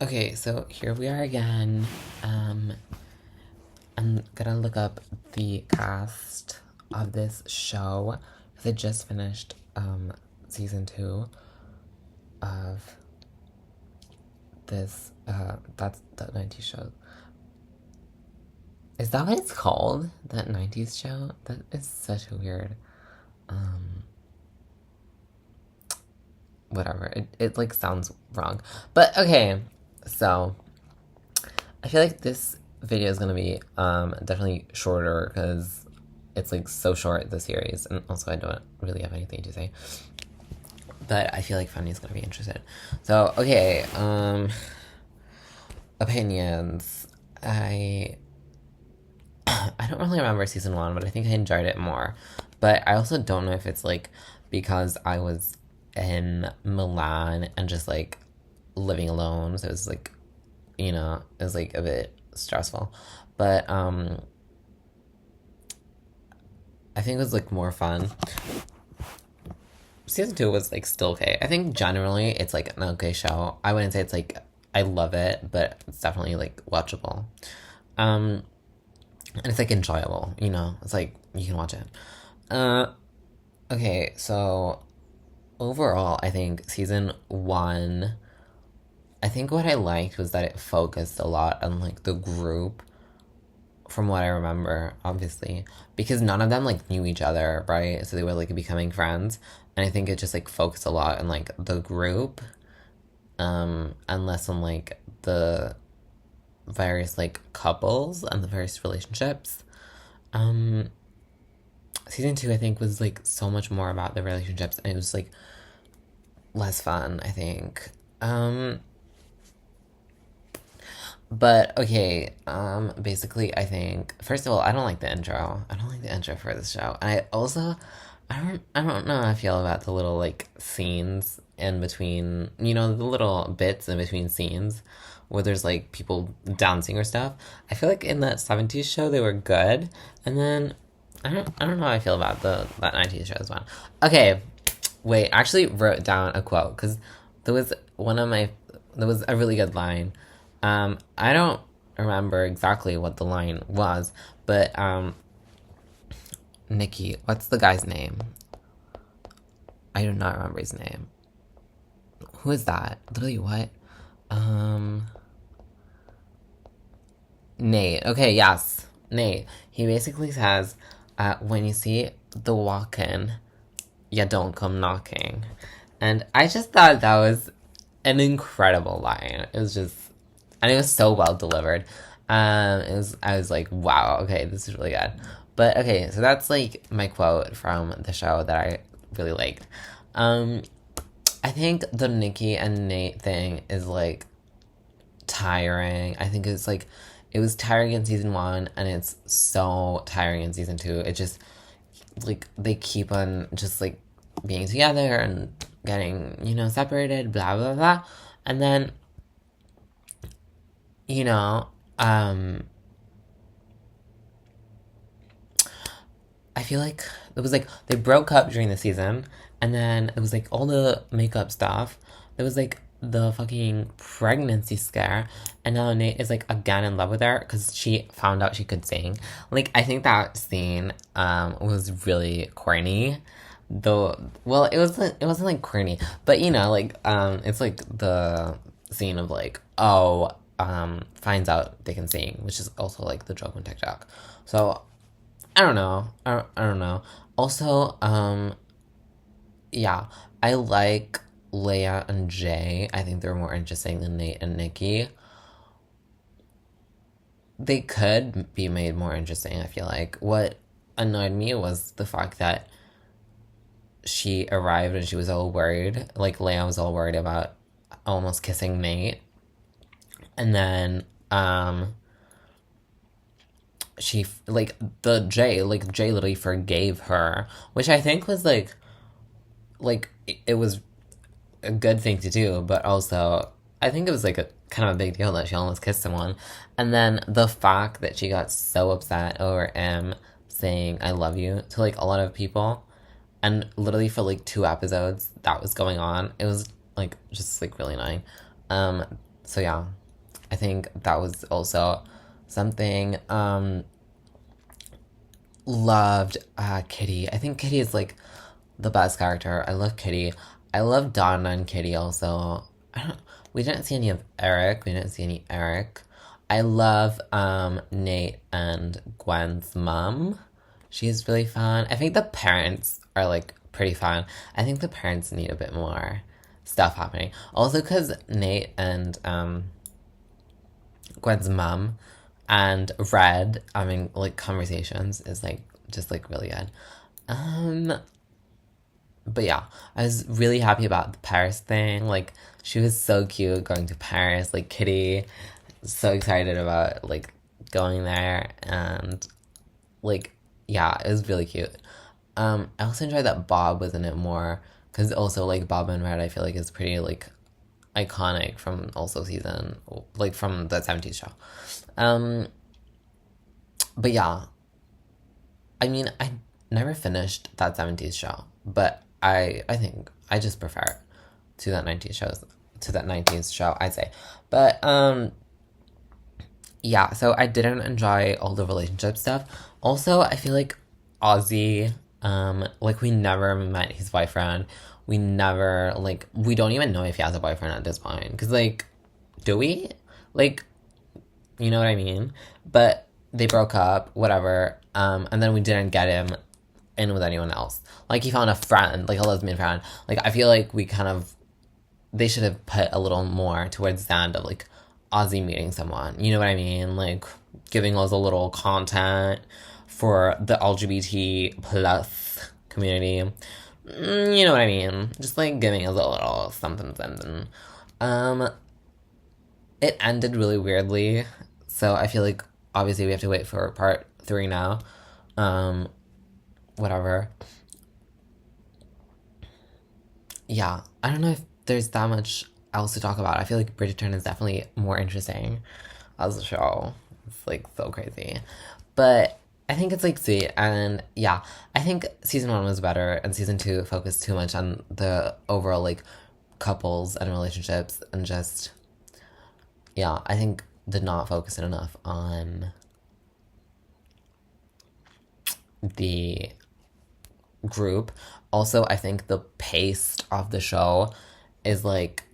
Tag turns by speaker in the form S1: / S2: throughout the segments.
S1: Okay, so here we are again. I'm gonna look up the cast of this show because I just finished season 2 of this that's the 90s show. Is that what it's called? That 90s show? That is such a weird whatever. It like sounds wrong. But okay, so I feel like this video is gonna be definitely shorter because it's like so short, the series, and also I don't really have anything to say. But I feel like Fanny's gonna be interested. So okay, opinions. I don't really remember season 1, but I think I enjoyed it more. But I also don't know if it's like because I was in Milan and just like living alone, so it was like, it was like a bit stressful. But I think it was like more fun. Season 2 was like still okay. I think generally it's like an okay show. I wouldn't say it's like I love it, but it's definitely like watchable. And it's like enjoyable, It's like you can watch it. Uh okay, so overall I think season 1, I think what I liked was that it focused a lot on like the group, from what I remember, obviously, because none of them like knew each other, right? So they were like becoming friends, and I think it just like focused a lot on like the group, and less on like the various like couples and the various relationships. Um, season 2, I think, was like so much more about the relationships, and it was like less fun, I think. But okay, basically I think first of all, I don't like the intro. I don't like the intro for this show. And I also I don't know how I feel about the little like scenes in between, the little bits in between scenes where there's like people dancing or stuff. I feel like in that 70s show they were good. And then I don't know how I feel about the that 90s show as well. Okay, wait, I actually wrote down a quote because there was one of my there was a really good line. I don't remember exactly what the line was, but Nikki, what's the guy's name? I do not remember his name. Who is that? Literally, what? Um, Nate. Okay, yes, Nate. He basically says, when you see the walk-in, you don't come knocking. And I just thought that was an incredible line. It was just, and it was so well delivered. I was like, wow, okay, this is really good. But okay, so that's like my quote from the show that I really liked. Um, I think the Nikki and Nate thing is like tiring. I think it's like it was tiring in season 1, and it's so tiring in season 2. It just like they keep on just like being together and getting separated, blah blah blah, and then you know um I feel like it was like they broke up during the season, and then it was like all the makeup stuff. There was like the fucking pregnancy scare, and now Nate is like again in love with her because she found out she could sing. Like I think that scene was really corny. Though, well, it wasn't like corny, but like it's like the scene of like, oh, finds out they can sing, which is also like the joke on TikTok. So I don't know. I don't know. Also, yeah, I like Leia and Jay. I think they're more interesting than Nate and Nikki. They could be made more interesting, I feel like. What annoyed me was the fact that she arrived and she was all worried. Like, Leia was all worried about almost kissing Nate. And then, she like Jay literally forgave her, which I think was like it was a good thing to do, but also I think it was like a kind of a big deal that she almost kissed someone. And then the fact that she got so upset over M saying I love you to like a lot of people, and literally for like 2 episodes that was going on. It was like just like really annoying. um So yeah, I think that was also something. Loved Kitty. I think Kitty is like the best character. I love Kitty. I love Donna and Kitty also. I don't, we didn't see any of Eric. We didn't see any Eric. I love Nate and Gwen's mom. She's really fun. I think the parents are like pretty fun. I think the parents need a bit more stuff happening. Also because Nate and Gwen's mom and Red having like conversations is like just like really good. Um, but yeah, I was really happy about the Paris thing. Like she was so cute going to Paris. Like Kitty, so excited about like going there and like yeah, it was really cute. I also enjoyed that Bob was in it more because also like Bob and Red I feel like is pretty like iconic from also season like from the 70s show. Um, but yeah, I mean, I never finished that 70s show, but I think I just prefer it to that 90s shows to that 90s show, I'd say. But yeah, so I didn't enjoy all the relationship stuff. Also, I feel like Ozzy, like we never met his boyfriend. We never like we don't even know if he has a boyfriend at this point. Cause like, do we? Like, you know what I mean? But they broke up, whatever. And then we didn't get him in with anyone else. Like he found a friend, like a lesbian friend. Like I feel like we kind of they should have put a little more towards the end of like Ozzy meeting someone. You know what I mean? Like giving us a little content for the LGBT plus community. You know what I mean? Just like giving us a little something something. Um, it ended really weirdly, so I feel like obviously we have to wait for part three now. Um, whatever. Yeah, I don't know if there's that much else to talk about. I feel like Bridgerton is definitely more interesting as a show. It's like so crazy. But I think it's like sweet and yeah, I think season one was better and season two focused too much on the overall like couples and relationships and just yeah, I think did not focus enough on the group. Also, I think the pace of the show is like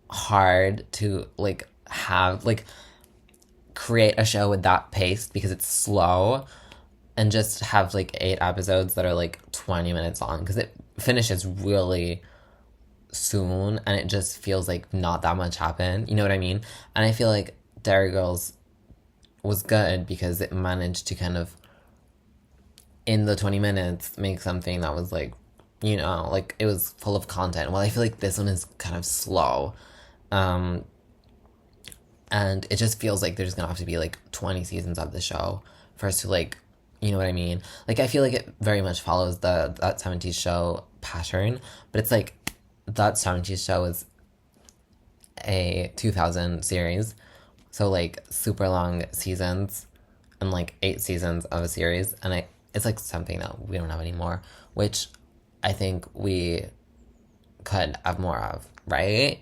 S1: hard to like have like create a show with that pace because it's slow and just have like 8 episodes that are like 20 minutes long because it finishes really soon and it just feels like not that much happened. You know what I mean? And I feel like Dairy Girls was good because it managed to kind of in the 20 minutes make something that was like like it was full of content. Well, I feel like this one is kind of slow. Um and it just feels like there's gonna have to be like 20 seasons of the show for us to like you know what I mean? Like I feel like it very much follows the that 70s show pattern, but it's like that 70s show is a 2000 series. So like super long seasons and like 8 seasons of a series and it's like something that we don't have anymore, which I think we could have more of, right?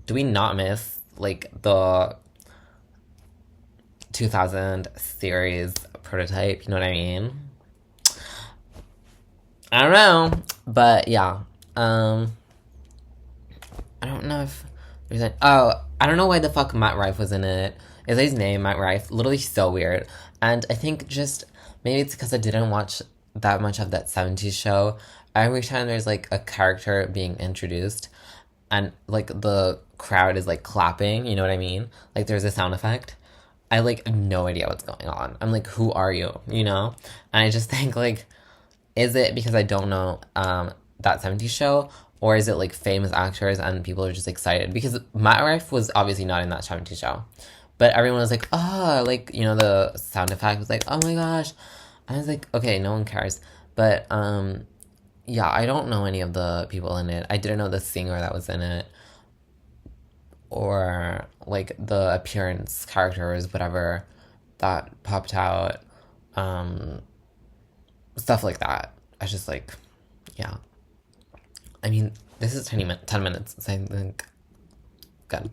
S1: Do we not miss like the 2000 series prototype? You know what I mean? I don't know, but yeah. I don't know if there's a. Oh, I don't know why the fuck Matt Rife was in it. Is his name Matt Rife? Literally so weird. And I think just maybe it's because I didn't watch that much of that 70s show. Every time there's like a character being introduced and like the crowd is like clapping, you know what I mean? Like there's a sound effect. I like have no idea what's going on. I'm like, who are you? You know? And I just think like, is it because I don't know that 70s show? Or is it like famous actors and people are just excited? Because Matt Rife was obviously not in that 70s show. But everyone was like, oh, like, the sound effect was like, oh my gosh. And I was like, okay, no one cares. But yeah, I don't know any of the people in it. I didn't know the singer that was in it. Or like the appearance characters, whatever, that popped out. Um, Stuff like that. I was just like, yeah. I mean, this is 10 minutes, so I think Good.